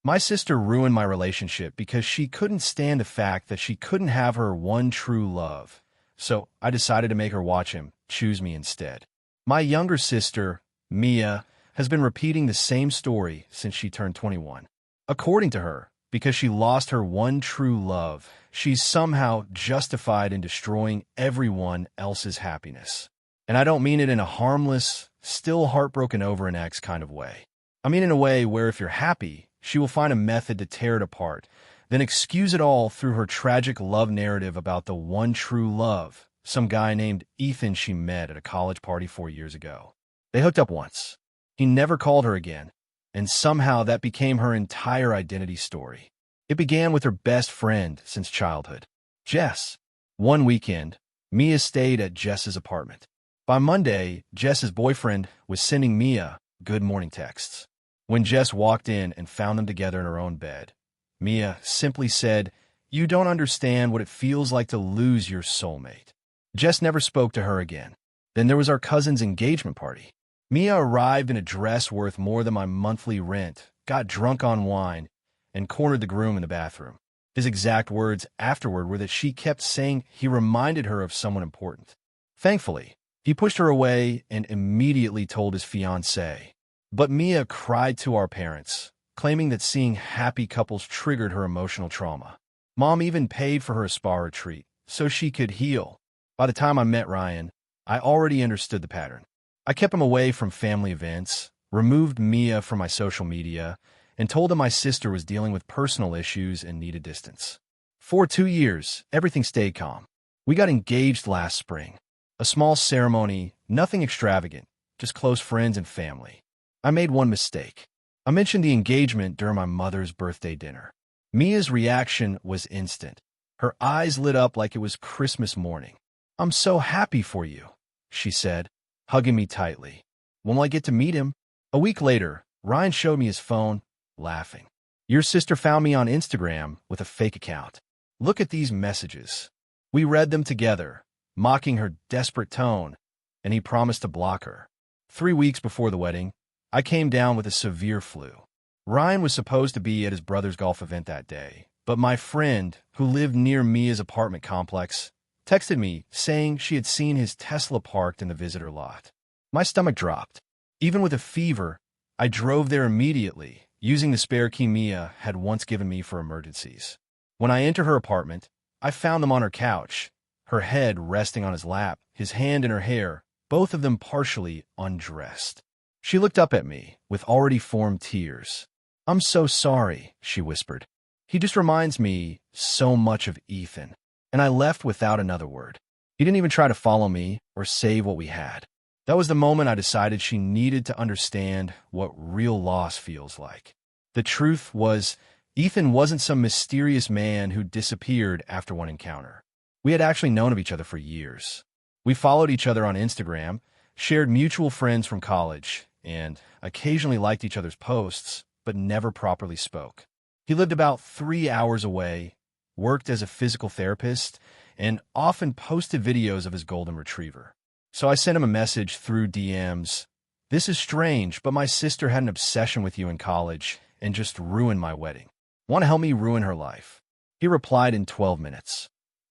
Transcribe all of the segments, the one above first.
My sister ruined my relationship because she couldn't stand the fact that she couldn't have her one true love. So I decided to make her watch him choose me instead. My younger sister, Mia, has been repeating the same story since she turned 21. According to her, because she lost her one true love, she's somehow justified in destroying everyone else's happiness. And I don't mean it in a harmless, still heartbroken over an ex kind of way. I mean in a way where if you're happy, she will find a method to tear it apart, then excuse it all through her tragic love narrative about the one true love, some guy named Ethan she met at a college party 4 years ago. They hooked up once. He never called her again, and somehow that became her entire identity story. It began with her best friend since childhood, Jess. One weekend, Mia stayed at Jess's apartment. By Monday, Jess's boyfriend was sending Mia good morning texts. When Jess walked in and found them together in her own bed, Mia simply said, "You don't understand what it feels like to lose your soulmate." Jess never spoke to her again. Then there was our cousin's engagement party. Mia arrived in a dress worth more than my monthly rent, got drunk on wine, and cornered the groom in the bathroom. His exact words afterward were that she kept saying he reminded her of someone important. Thankfully, he pushed her away and immediately told his fiancée. But Mia cried to our parents, claiming that seeing happy couples triggered her emotional trauma. Mom even paid for her spa retreat so she could heal. By the time I met Ryan, I already understood the pattern. I kept him away from family events, removed Mia from my social media, and told him my sister was dealing with personal issues and needed distance. For 2 years, everything stayed calm. We got engaged last spring. A small ceremony, nothing extravagant, just close friends and family. I made one mistake. I mentioned the engagement during my mother's birthday dinner. Mia's reaction was instant. Her eyes lit up like it was Christmas morning. "I'm so happy for you," she said, hugging me tightly. "When will I get to meet him?" A week later, Ryan showed me his phone, laughing. "Your sister found me on Instagram with a fake account. Look at these messages." We read them together, mocking her desperate tone, and he promised to block her. 3 weeks before the wedding, I came down with a severe flu. Ryan was supposed to be at his brother's golf event that day, but my friend, who lived near Mia's apartment complex, texted me saying she had seen his Tesla parked in the visitor lot. My stomach dropped. Even with a fever, I drove there immediately, using the spare key Mia had once given me for emergencies. When I entered her apartment, I found them on her couch, her head resting on his lap, his hand in her hair, both of them partially undressed. She looked up at me with already formed tears. "I'm so sorry," she whispered. "He just reminds me so much of Ethan." And I left without another word. He didn't even try to follow me or save what we had. That was the moment I decided she needed to understand what real loss feels like. The truth was, Ethan wasn't some mysterious man who disappeared after one encounter. We had actually known of each other for years. We followed each other on Instagram, shared mutual friends from college, and occasionally liked each other's posts, but never properly spoke. He lived about 3 hours away, worked as a physical therapist, and often posted videos of his golden retriever. So I sent him a message through DMs. "This is strange, but my sister had an obsession with you in college and just ruined my wedding. Want to help me ruin her life?" He replied in 12 minutes.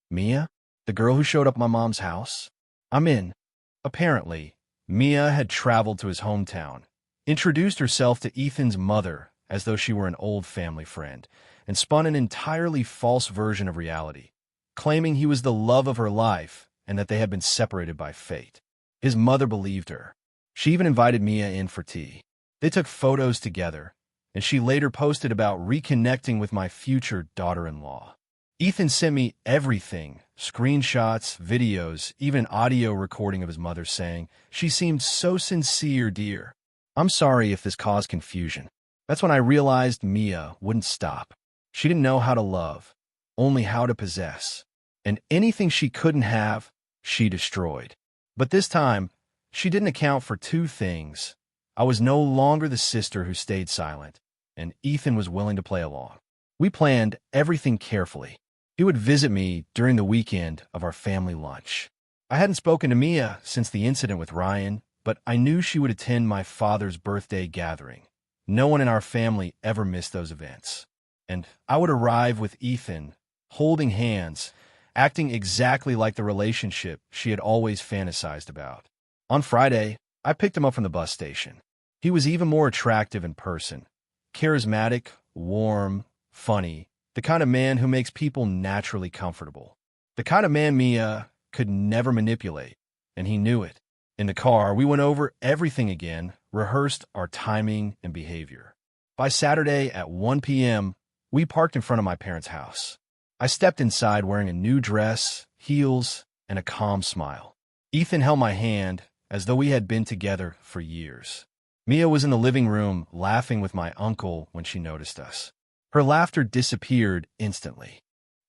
"Mia? The girl who showed up at my mom's house? I'm in." Apparently, Mia had traveled to his hometown, introduced herself to Ethan's mother as though she were an old family friend, and spun an entirely false version of reality, claiming he was the love of her life and that they had been separated by fate. His mother believed her. She even invited Mia in for tea. They took photos together, and she later posted about reconnecting with my future daughter-in-law. Ethan sent me everything, screenshots, videos, even audio recording of his mother saying, "She seemed so sincere, dear. I'm sorry if this caused confusion." That's when I realized Mia wouldn't stop. She didn't know how to love, only how to possess. And anything she couldn't have, she destroyed. But this time, she didn't account for 2 things. I was no longer the sister who stayed silent, and Ethan was willing to play along. We planned everything carefully. He would visit me during the weekend of our family lunch. I hadn't spoken to Mia since the incident with Ryan, but I knew she would attend my father's birthday gathering. No one in our family ever missed those events. And I would arrive with Ethan, holding hands, acting exactly like the relationship she had always fantasized about. On Friday, I picked him up from the bus station. He was even more attractive in person. Charismatic, warm, funny, the kind of man who makes people naturally comfortable. The kind of man Mia could never manipulate, and he knew it. In the car, we went over everything again, rehearsed our timing and behavior. By Saturday at 1 p.m., we parked in front of my parents' house. I stepped inside wearing a new dress, heels, and a calm smile. Ethan held my hand as though we had been together for years. Mia was in the living room laughing with my uncle when she noticed us. Her laughter disappeared instantly.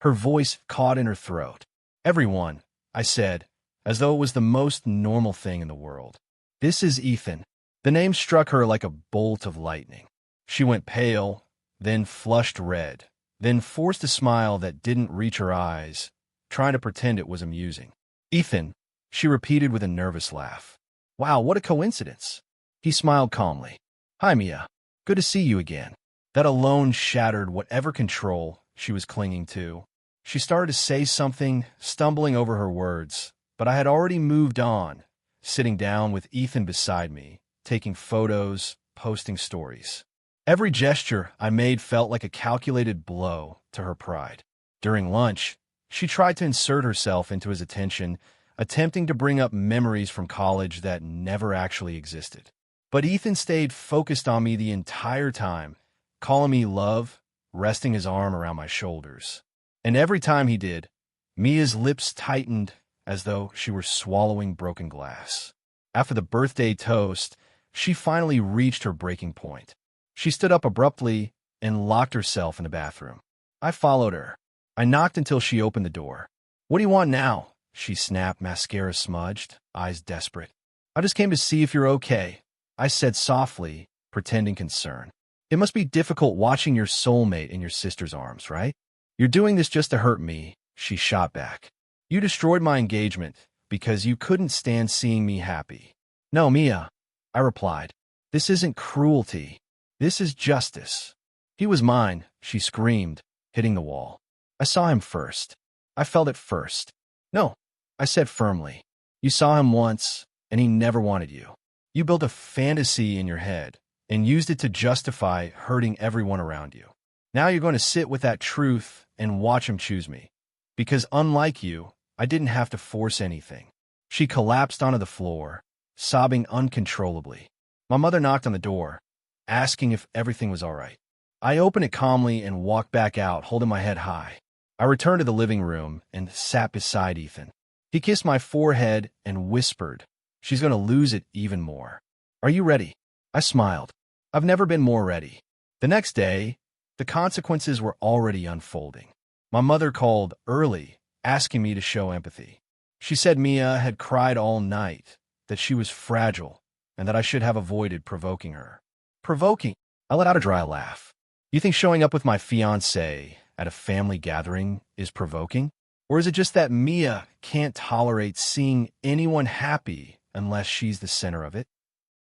Her voice caught in her throat. "Everyone," I said, as though it was the most normal thing in the world. "This is Ethan." The name struck her like a bolt of lightning. She went pale, then flushed red, then forced a smile that didn't reach her eyes, trying to pretend it was amusing. "Ethan," she repeated with a nervous laugh. "Wow, what a coincidence." He smiled calmly. "Hi, Mia. Good to see you again." That alone shattered whatever control she was clinging to. She started to say something, stumbling over her words, but I had already moved on, sitting down with Ethan beside me, taking photos, posting stories. Every gesture I made felt like a calculated blow to her pride. During lunch, she tried to insert herself into his attention, attempting to bring up memories from college that never actually existed. But Ethan stayed focused on me the entire time, calling me love, resting his arm around my shoulders. And every time he did, Mia's lips tightened as though she were swallowing broken glass. After the birthday toast, she finally reached her breaking point. She stood up abruptly and locked herself in the bathroom. I followed her. I knocked until she opened the door. "What do you want now?" she snapped, mascara smudged, eyes desperate. "I just came to see if you're okay," I said softly, pretending concern. "It must be difficult watching your soulmate in your sister's arms, right?" "You're doing this just to hurt me," she shot back. "You destroyed my engagement because you couldn't stand seeing me happy." "No, Mia," I replied. "This isn't cruelty. This is justice." "He was mine," she screamed, hitting the wall. "I saw him first. I felt it first." "No," I said firmly. "You saw him once, and he never wanted you. You built a fantasy in your head and used it to justify hurting everyone around you. Now you're going to sit with that truth and watch him choose me. Because unlike you, I didn't have to force anything." She collapsed onto the floor, sobbing uncontrollably. My mother knocked on the door, asking if everything was all right. I opened it calmly and walked back out, holding my head high. I returned to the living room and sat beside Ethan. He kissed my forehead and whispered, "She's going to lose it even more. Are you ready?" I smiled. I've never been more ready. The next day, the consequences were already unfolding. My mother called early, asking me to show empathy. She said Mia had cried all night, that she was fragile, and that I should have avoided provoking her. Provoking? I let out a dry laugh. You think showing up with my fiancé at a family gathering is provoking? Or is it just that Mia can't tolerate seeing anyone happy unless she's the center of it?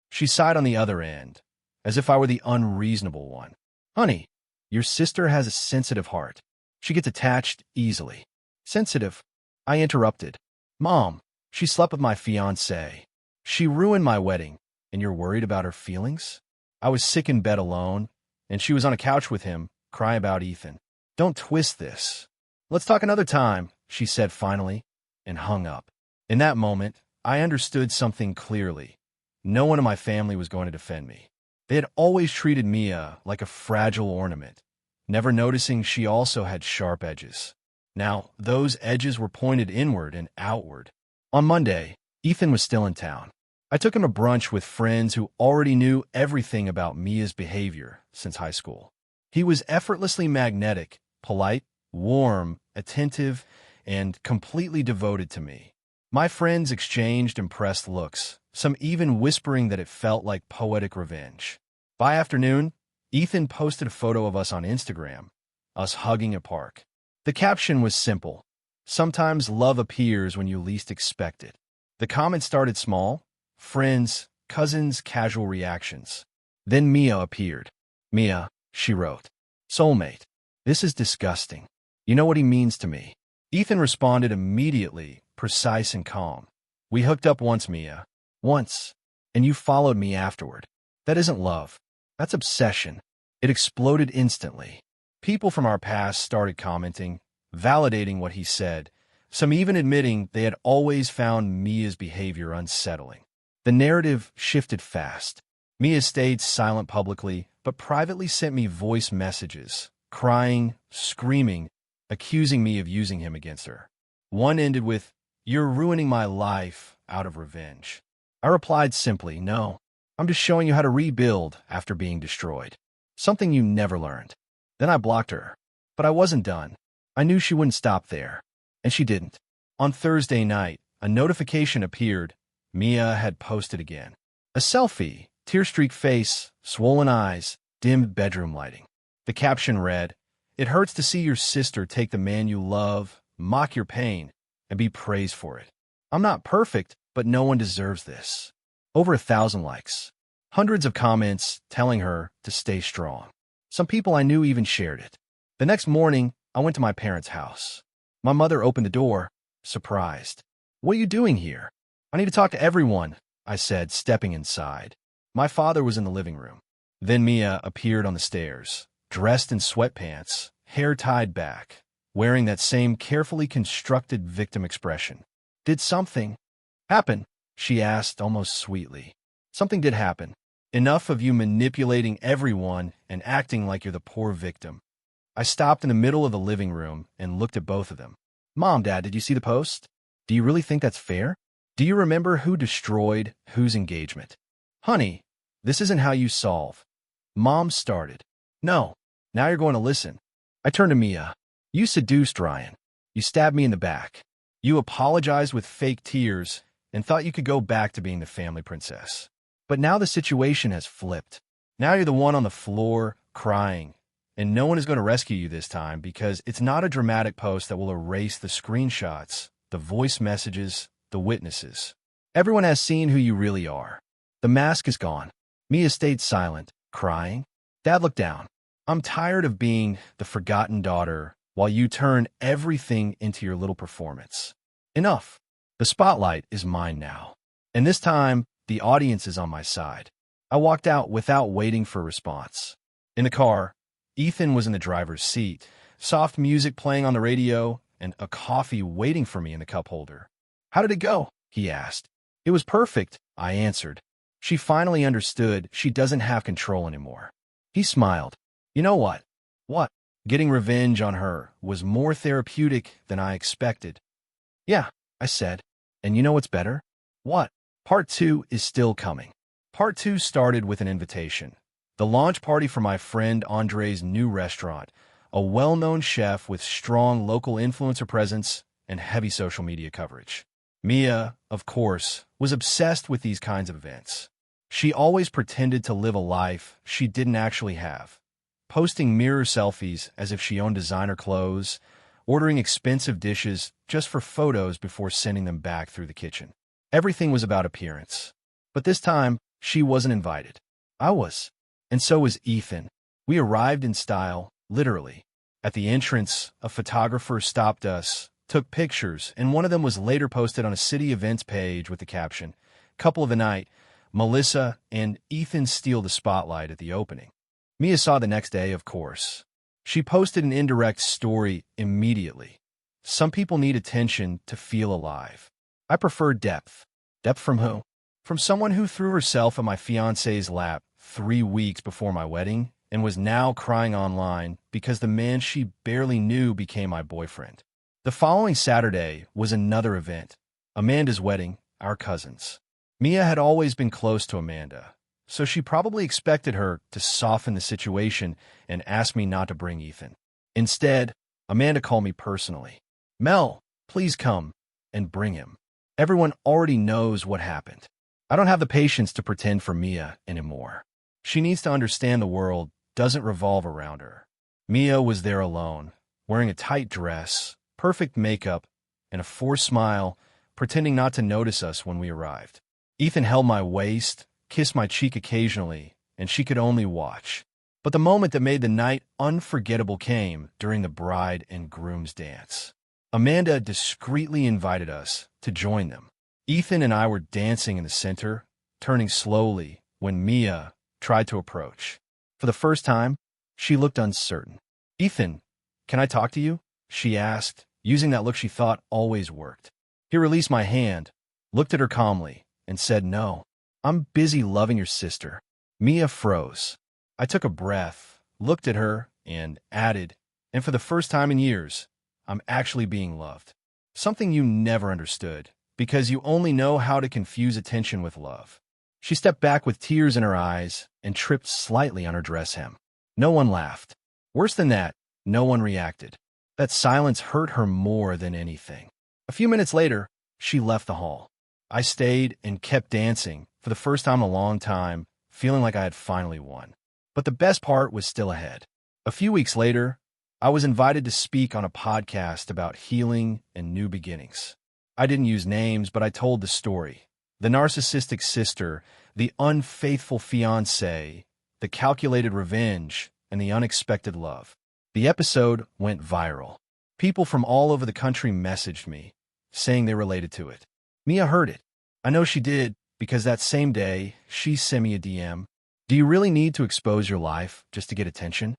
She sighed on the other end, as if I were the unreasonable one. "Honey, your sister has a sensitive heart. She gets attached easily." "Sensitive?" I interrupted. "Mom, she slept with my fiancé. She ruined my wedding, and you're worried about her feelings?" I was sick in bed alone, and she was on a couch with him, crying about Ethan. "Don't twist this." "Let's talk another time," she said finally, and hung up. In that moment, I understood something clearly. No one in my family was going to defend me. They had always treated Mia like a fragile ornament, never noticing she also had sharp edges. Now, those edges were pointed inward and outward. On Monday, Ethan was still in town. I took him to brunch with friends who already knew everything about Mia's behavior since high school. He was effortlessly magnetic, polite, warm, attentive, and completely devoted to me. My friends exchanged impressed looks, some even whispering that it felt like poetic revenge. By afternoon, Ethan posted a photo of us on Instagram, us hugging at park. The caption was simple: "Sometimes love appears when you least expect it." The comments started small: friends, cousins, casual reactions. Then Mia appeared. Mia, she wrote. Soulmate. This is disgusting. You know what he means to me. Ethan responded immediately, precise and calm. We hooked up once, Mia. Once. And you followed me afterward. That isn't love. That's obsession. It exploded instantly. People from our past started commenting, validating what he said, some even admitting they had always found Mia's behavior unsettling. The narrative shifted fast. Mia stayed silent publicly, but privately sent me voice messages, crying, screaming, accusing me of using him against her. One ended with, "You're ruining my life," out of revenge. I replied simply, "No, I'm just showing you how to rebuild after being destroyed. Something you never learned." Then I blocked her. But I wasn't done. I knew she wouldn't stop there. And she didn't. On Thursday night, a notification appeared. Mia had posted again. A selfie, tear-streaked face, swollen eyes, dimmed bedroom lighting. The caption read, "It hurts to see your sister take the man you love, mock your pain, and be praised for it. I'm not perfect, but no one deserves this." Over 1,000 likes. Hundreds of comments telling her to stay strong. Some people I knew even shared it. The next morning, I went to my parents' house. My mother opened the door, surprised. "What are you doing here?" "I need to talk to everyone," I said, stepping inside. My father was in the living room. Then Mia appeared on the stairs, dressed in sweatpants, hair tied back, wearing that same carefully constructed victim expression. "Did something happen?" she asked almost sweetly. "Something did happen. Enough of you manipulating everyone and acting like you're the poor victim." I stopped in the middle of the living room and looked at both of them. "Mom, Dad, did you see the post? Do you really think that's fair? Do you remember who destroyed whose engagement?" "Honey, this isn't how you solve." Mom started. "No, now you're going to listen." I turned to Mia. "You seduced Ryan. You stabbed me in the back. You apologized with fake tears and thought you could go back to being the family princess. But now the situation has flipped. Now you're the one on the floor crying, and no one is going to rescue you this time because it's not a dramatic post that will erase the screenshots, the voice messages, the witnesses. Everyone has seen who you really are. The mask is gone." Mia stayed silent, crying. Dad looked down. "I'm tired of being the forgotten daughter while you turn everything into your little performance. Enough. The spotlight is mine now. And this time, the audience is on my side." I walked out without waiting for a response. In the car, Ethan was in the driver's seat, soft music playing on the radio, and a coffee waiting for me in the cup holder. "How did it go?" he asked. "It was perfect," I answered. "She finally understood she doesn't have control anymore." He smiled. "You know what?" "What?" "Getting revenge on her was more therapeutic than I expected." "Yeah," I said. "And you know what's better?" "What?" "Part 2 is still coming." Part 2 started with an invitation. The launch party for my friend Andre's new restaurant, a well-known chef with strong local influencer presence and heavy social media coverage. Mia, of course, was obsessed with these kinds of events. She always pretended to live a life she didn't actually have, posting mirror selfies as if she owned designer clothes, ordering expensive dishes just for photos before sending them back through the kitchen. Everything was about appearance. But this time, she wasn't invited. I was. And so was Ethan. We arrived in style, literally. At the entrance, a photographer stopped us, took pictures, and one of them was later posted on a city events page with the caption, "Couple of the night, Melissa and Ethan steal the spotlight at the opening." Mia saw the next day, of course. She posted an indirect story immediately. Some people need attention to feel alive. I prefer depth. Depth from who? From someone who threw herself at my fiancé's lap 3 weeks before my wedding and was now crying online because the man she barely knew became my boyfriend. The following Saturday was another event, Amanda's wedding, our cousins. Mia had always been close to Amanda, so she probably expected her to soften the situation and ask me not to bring Ethan. Instead, Amanda called me personally. "Mel, please come and bring him. Everyone already knows what happened." I don't have the patience to pretend for Mia anymore. She needs to understand the world doesn't revolve around her. Mia was there alone, wearing a tight dress, perfect makeup, and a forced smile, pretending not to notice us when we arrived. Ethan held my waist, kissed my cheek occasionally, and she could only watch. But the moment that made the night unforgettable came during the bride and groom's dance. Amanda discreetly invited us to join them. Ethan and I were dancing in the center, turning slowly when Mia tried to approach. For the first time, she looked uncertain. "Ethan, can I talk to you?" she asked, using that look she thought always worked. He released my hand, looked at her calmly, and said, "No, I'm busy loving your sister." Mia froze. I took a breath, looked at her, and added, "And for the first time in years, I'm actually being loved." Something you never understood, because you only know how to confuse attention with love. She stepped back with tears in her eyes and tripped slightly on her dress hem. No one laughed. Worse than that, no one reacted. That silence hurt her more than anything. A few minutes later, she left the hall. I stayed and kept dancing, for the first time in a long time, feeling like I had finally won. But the best part was still ahead. A few weeks later, I was invited to speak on a podcast about healing and new beginnings. I didn't use names, but I told the story. The narcissistic sister, the unfaithful fiancé, the calculated revenge, and the unexpected love. The episode went viral. People from all over the country messaged me, saying they related to it. Mia heard it. I know she did, because that same day, she sent me a DM. "Do you really need to expose your life just to get attention?"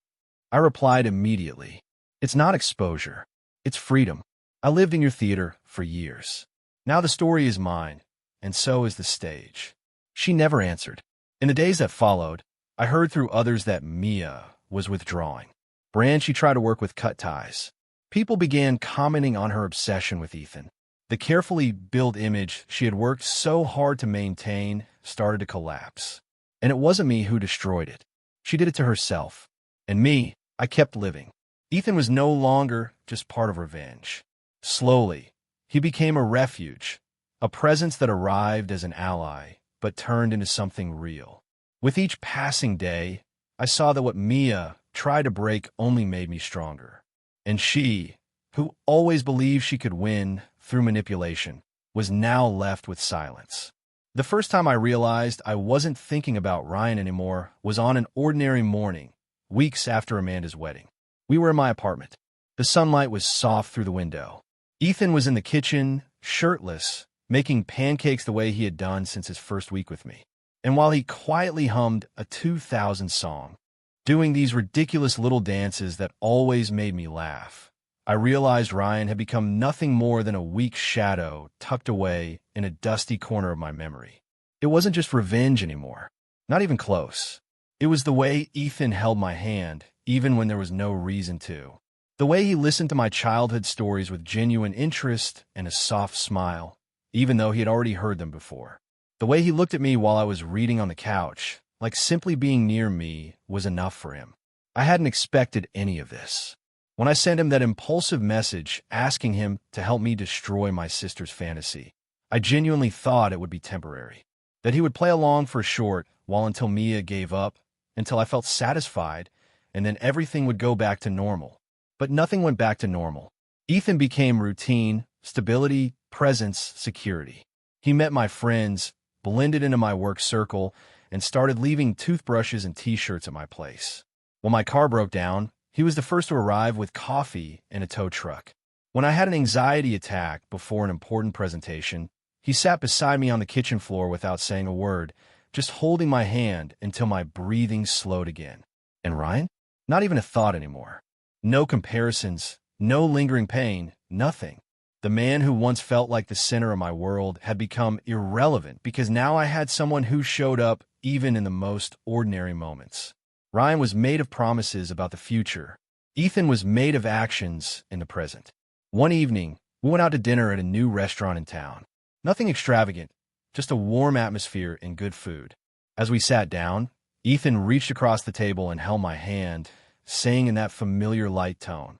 I replied immediately. "It's not exposure. It's freedom. I lived in your theater for years. Now the story is mine, and so is the stage." She never answered. In the days that followed, I heard through others that Mia was withdrawing. Brands she tried to work with cut ties. People began commenting on her obsession with Ethan. The carefully built image she had worked so hard to maintain started to collapse. And it wasn't me who destroyed it. She did it to herself. And me, I kept living. Ethan was no longer just part of revenge. Slowly, he became a refuge, a presence that arrived as an ally, but turned into something real. With each passing day, I saw that what Mia tried to break only made me stronger. And she, who always believed she could win through manipulation, was now left with silence. The first time I realized I wasn't thinking about Ryan anymore was on an ordinary morning, weeks after Amanda's wedding. We were in my apartment. The sunlight was soft through the window. Ethan was in the kitchen, shirtless, making pancakes the way he had done since his first week with me. And while he quietly hummed a 2000 song, doing these ridiculous little dances that always made me laugh, I realized Ryan had become nothing more than a weak shadow tucked away in a dusty corner of my memory. It wasn't just revenge anymore, not even close. It was the way Ethan held my hand, even when there was no reason to. The way he listened to my childhood stories with genuine interest and a soft smile, even though he had already heard them before. The way he looked at me while I was reading on the couch, like simply being near me was enough for him. I hadn't expected any of this. When I sent him that impulsive message asking him to help me destroy my sister's fantasy, I genuinely thought it would be temporary, that he would play along for a short while until Mia gave up, until I felt satisfied, and then everything would go back to normal. But nothing went back to normal. Ethan became routine, stability, presence, security. He met my friends, blended into my work circle, and started leaving toothbrushes and t-shirts at my place. When my car broke down, he was the first to arrive with coffee and a tow truck. When I had an anxiety attack before an important presentation, he sat beside me on the kitchen floor without saying a word, just holding my hand until my breathing slowed again. And Ryan? Not even a thought anymore. No comparisons, no lingering pain, nothing. The man who once felt like the center of my world had become irrelevant because now I had someone who showed up even in the most ordinary moments. Ryan was made of promises about the future. Ethan was made of actions in the present. One evening, we went out to dinner at a new restaurant in town. Nothing extravagant, just a warm atmosphere and good food. As we sat down, Ethan reached across the table and held my hand, saying in that familiar light tone,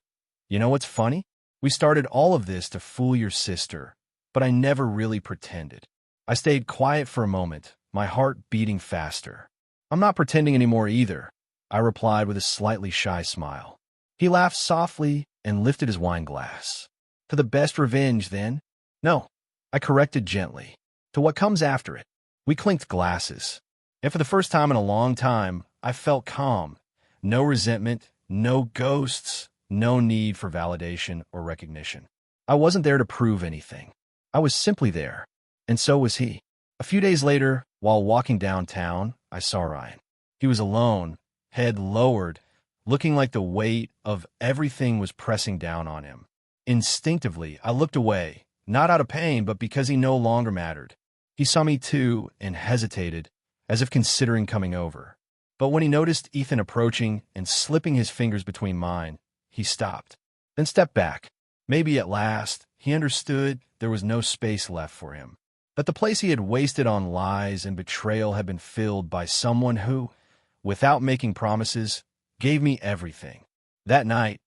"You know what's funny? We started all of this to fool your sister, but I never really pretended." I stayed quiet for a moment, my heart beating faster. "I'm not pretending anymore either," I replied with a slightly shy smile. He laughed softly and lifted his wine glass. "To the best revenge, then?" "No," I corrected gently. "To what comes after it." We clinked glasses. And for the first time in a long time, I felt calm. No resentment, no ghosts, no need for validation or recognition. I wasn't there to prove anything. I was simply there. And so was he. A few days later, while walking downtown, I saw Ryan. He was alone, head lowered, looking like the weight of everything was pressing down on him. Instinctively, I looked away, not out of pain, but because he no longer mattered. He saw me too and hesitated, as if considering coming over. But when he noticed Ethan approaching and slipping his fingers between mine, he stopped, then stepped back. Maybe at last, he understood there was no space left for him. That the place he had wasted on lies and betrayal had been filled by someone who, without making promises, gave me everything. That night,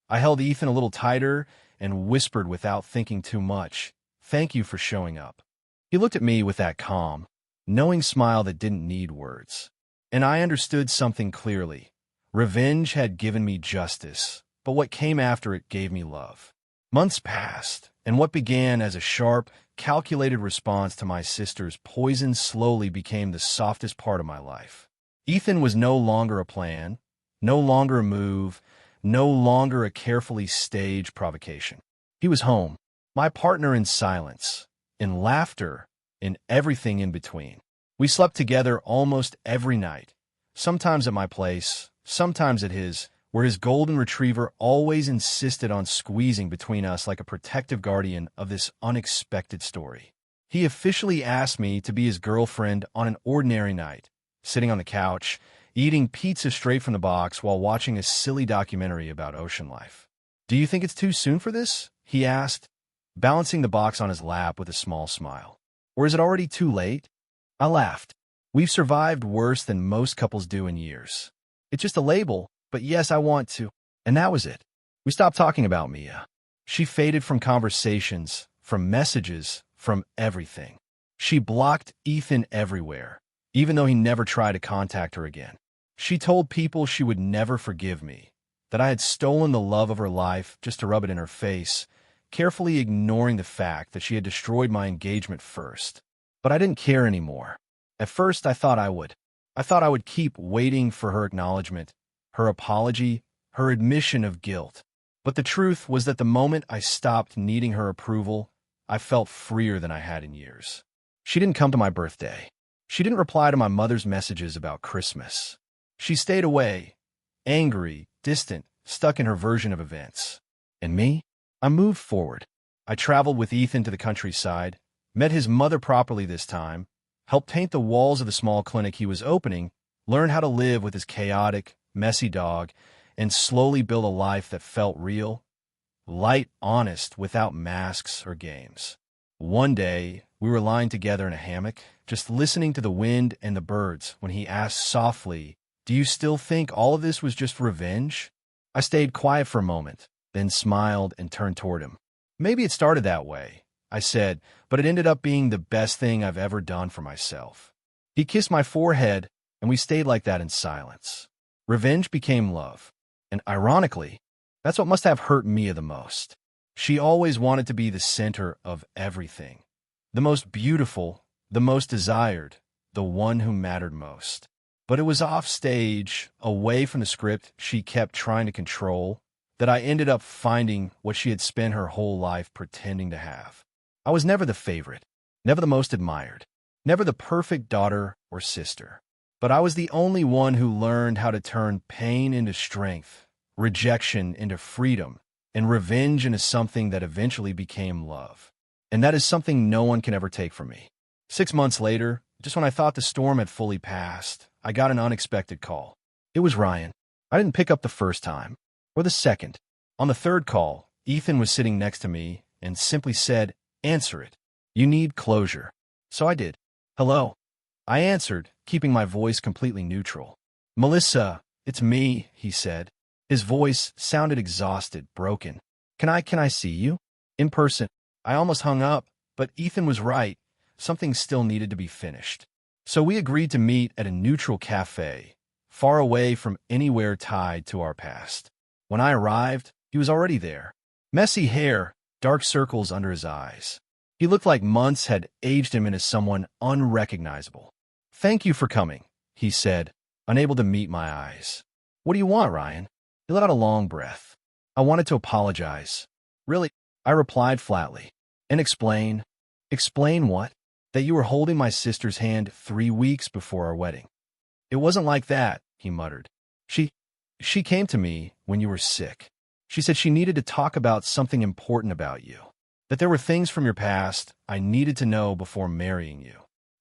I held Ethan a little tighter and whispered without thinking too much, "Thank you for showing up." He looked at me with that calm, knowing smile that didn't need words. And I understood something clearly. Revenge had given me justice, but what came after it gave me love. Months passed, and what began as a sharp, calculated response to my sister's poison slowly became the softest part of my life. Ethan was no longer a plan, no longer a move, no longer a carefully staged provocation. He was home, my partner in silence, in laughter, in everything in between. We slept together almost every night, sometimes at my place, sometimes at his, where his golden retriever always insisted on squeezing between us like a protective guardian of this unexpected story. He officially asked me to be his girlfriend on an ordinary night, sitting on the couch, eating pizza straight from the box while watching a silly documentary about ocean life. "Do you think it's too soon for this?" he asked, balancing the box on his lap with a small smile. "Or is it already too late?" I laughed. "We've survived worse than most couples do in years. It's just a label, but yes, I want to." And that was it. We stopped talking about Mia. She faded from conversations, from messages, from everything. She blocked Ethan everywhere, even though he never tried to contact her again. She told people she would never forgive me, that I had stolen the love of her life just to rub it in her face, carefully ignoring the fact that she had destroyed my engagement first. But I didn't care anymore. At first, I thought I would. I thought I would keep waiting for her acknowledgement, her apology, her admission of guilt. But the truth was that the moment I stopped needing her approval, I felt freer than I had in years. She didn't come to my birthday. She didn't reply to my mother's messages about Christmas. She stayed away, angry, distant, stuck in her version of events. And me? I moved forward. I traveled with Ethan to the countryside, met his mother properly this time, helped paint the walls of the small clinic he was opening, learned how to live with his chaotic, messy dog, and slowly build a life that felt real, light, honest, without masks or games. One day, we were lying together in a hammock, just listening to the wind and the birds, when he asked softly, "Do you still think all of this was just revenge?" I stayed quiet for a moment, then smiled and turned toward him. "Maybe it started that way," I said, "but it ended up being the best thing I've ever done for myself." He kissed my forehead, and we stayed like that in silence. Revenge became love. And ironically, that's what must have hurt Mia the most. She always wanted to be the center of everything. The most beautiful, the most desired, the one who mattered most. But it was off stage, away from the script she kept trying to control, that I ended up finding what she had spent her whole life pretending to have. I was never the favorite, never the most admired, never the perfect daughter or sister. But I was the only one who learned how to turn pain into strength, rejection into freedom, and revenge into something that eventually became love. And that is something no one can ever take from me. 6 months later, just when I thought the storm had fully passed, I got an unexpected call. It was Ryan. I didn't pick up the first time, or the second. On the third call, Ethan was sitting next to me and simply said, "Answer it. You need closure." So I did. "Hello." I answered, keeping my voice completely neutral. "Melissa, it's me," he said. His voice sounded exhausted, broken. Can I see you? In person." I almost hung up, but Ethan was right. Something still needed to be finished. So we agreed to meet at a neutral cafe, far away from anywhere tied to our past. When I arrived, he was already there. Messy hair, dark circles under his eyes. He looked like months had aged him into someone unrecognizable. "Thank you for coming," he said, unable to meet my eyes. What do you want, Ryan? He let out a long breath. I wanted to apologize. Really? I replied flatly. And explain. Explain what? That you were holding my sister's hand 3 weeks before our wedding. It wasn't like that, he muttered. She came to me when you were sick. She said she needed to talk about something important about you. That there were things from your past I needed to know before marrying you.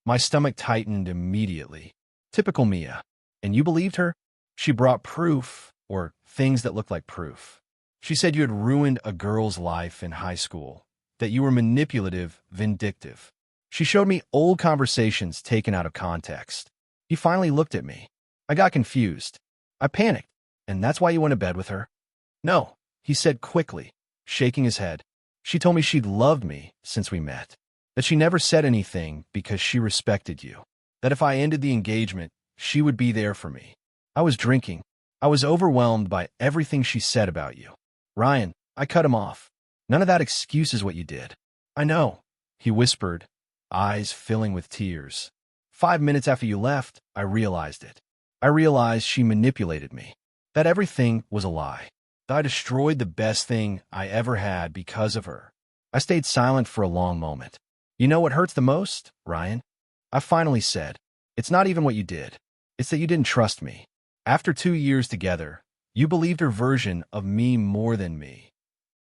My stomach tightened immediately. Typical Mia. And you believed her? She brought proof, or things that looked like proof. She said you had ruined a girl's life in high school, that you were manipulative, vindictive. She showed me old conversations taken out of context. He finally looked at me. I got confused. I panicked. And that's why you went to bed with her? No, he said quickly, shaking his head. She told me she'd loved me since we met. That she never said anything because she respected you. That if I ended the engagement, she would be there for me. I was drinking. I was overwhelmed by everything she said about you. Ryan, I cut him off. None of that excuses what you did. I know, he whispered, eyes filling with tears. 5 minutes after you left, I realized it. I realized she manipulated me. That everything was a lie. That I destroyed the best thing I ever had because of her. I stayed silent for a long moment. You know what hurts the most, Ryan? I finally said, it's not even what you did. It's that you didn't trust me. After 2 years together, you believed her version of me more than me.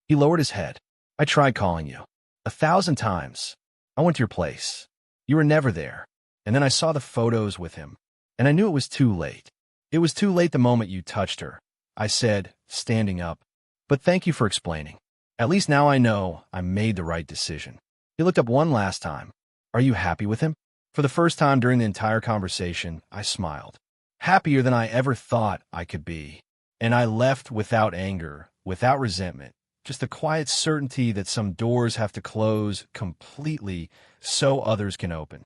He lowered his head. I tried calling you. 1,000 times. I went to your place. You were never there. And then I saw the photos with him. And I knew it was too late. It was too late the moment you touched her, I said, standing up. But thank you for explaining. At least now I know I made the right decision. He looked up one last time. Are you happy with him? For the first time during the entire conversation, I smiled. Happier than I ever thought I could be. And I left without anger, without resentment, just the quiet certainty that some doors have to close completely so others can open.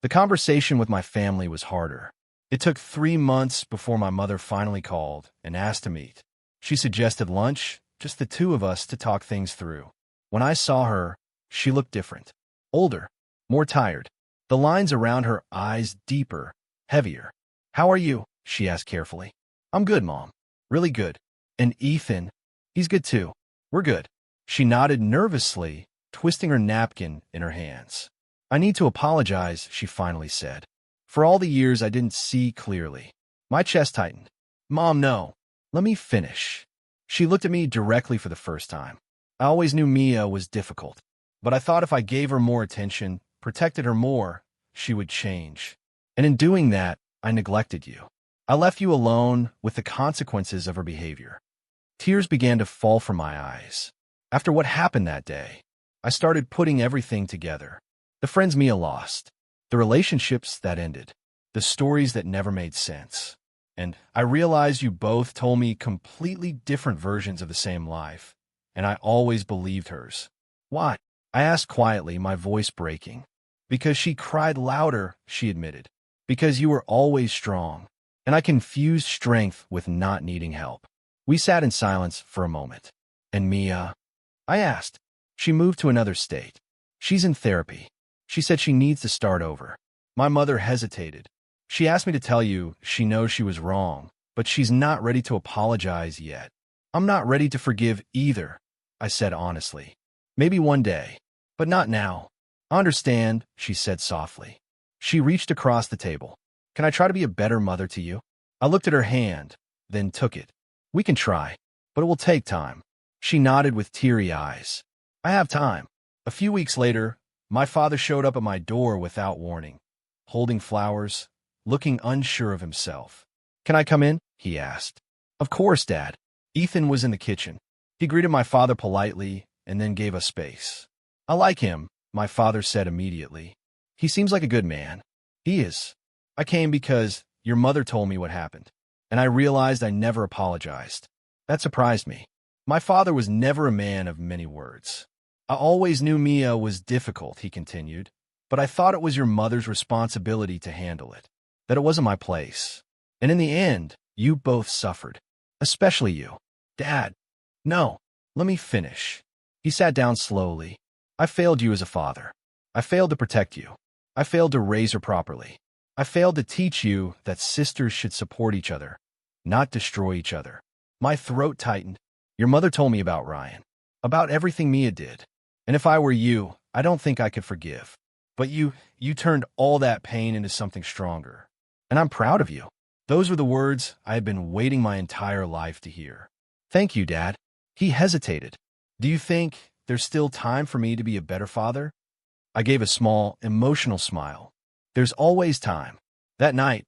The conversation with my family was harder. It took 3 months before my mother finally called and asked to meet. She suggested lunch, just the two of us to talk things through. When I saw her, she looked different. Older, more tired. The lines around her eyes deeper, heavier. How are you? She asked carefully. I'm good, Mom. Really good. And Ethan? He's good too. We're good. She nodded nervously, twisting her napkin in her hands. I need to apologize, she finally said. For all the years I didn't see clearly. My chest tightened. Mom, no. Let me finish. She looked at me directly for the first time. I always knew Mia was difficult, but I thought if I gave her more attention, protected her more, she would change. And in doing that, I neglected you. I left you alone with the consequences of her behavior. Tears began to fall from my eyes. After what happened that day, I started putting everything together. The friends Mia lost. The relationships that ended, the stories that never made sense. And I realized you both told me completely different versions of the same life, and I always believed hers. Why? I asked quietly, my voice breaking. Because she cried louder, she admitted. Because you were always strong, and I confused strength with not needing help. We sat in silence for a moment. And Mia? I asked. She moved to another state. She's in therapy. She said she needs to start over. My mother hesitated. She asked me to tell you she knows she was wrong, but she's not ready to apologize yet. I'm not ready to forgive either, I said honestly. Maybe one day, but not now. I understand, she said softly. She reached across the table. Can I try to be a better mother to you? I looked at her hand, then took it. We can try, but it will take time. She nodded with teary eyes. I have time. A few weeks later, my father showed up at my door without warning, holding flowers, looking unsure of himself. Can I come in? He asked. Of course, Dad. Ethan was in the kitchen. He greeted my father politely and then gave us space. I like him, my father said immediately. He seems like a good man. He is. I came because your mother told me what happened, and I realized I never apologized. That surprised me. My father was never a man of many words. I always knew Mia was difficult, he continued, but I thought it was your mother's responsibility to handle it, that it wasn't my place. And in the end, you both suffered, especially you. Dad, no, let me finish. He sat down slowly. I failed you as a father. I failed to protect you. I failed to raise her properly. I failed to teach you that sisters should support each other, not destroy each other. My throat tightened. Your mother told me about Ryan, about everything Mia did. And if I were you, I don't think I could forgive. But you turned all that pain into something stronger. And I'm proud of you. Those were the words I had been waiting my entire life to hear. Thank you, Dad. He hesitated. Do you think there's still time for me to be a better father? I gave a small, emotional smile. There's always time. That night,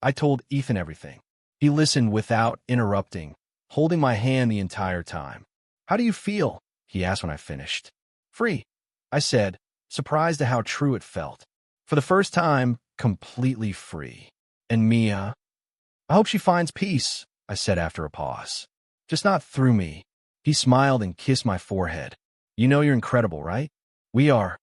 I told Ethan everything. He listened without interrupting, holding my hand the entire time. How do you feel? He asked when I finished. Free, I said, surprised at how true it felt. For the first time, completely free. And Mia? I hope she finds peace, I said after a pause. Just not through me. He smiled and kissed my forehead. You know you're incredible, right? We are.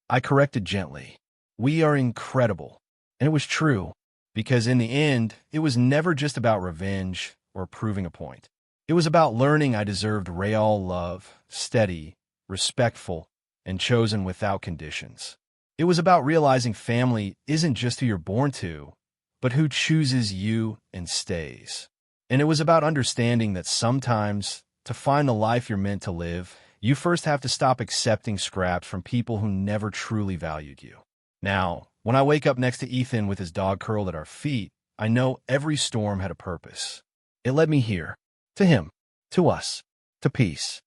I corrected gently. We are incredible. And it was true, because in the end, it was never just about revenge or proving a point. It was about learning I deserved real love, steady, respectful, and chosen without conditions. It was about realizing family isn't just who you're born to, but who chooses you and stays. And it was about understanding that sometimes, to find the life you're meant to live, you first have to stop accepting scraps from people who never truly valued you. Now, when I wake up next to Ethan with his dog curled at our feet, I know every storm had a purpose. It led me here, to him, to us, to peace.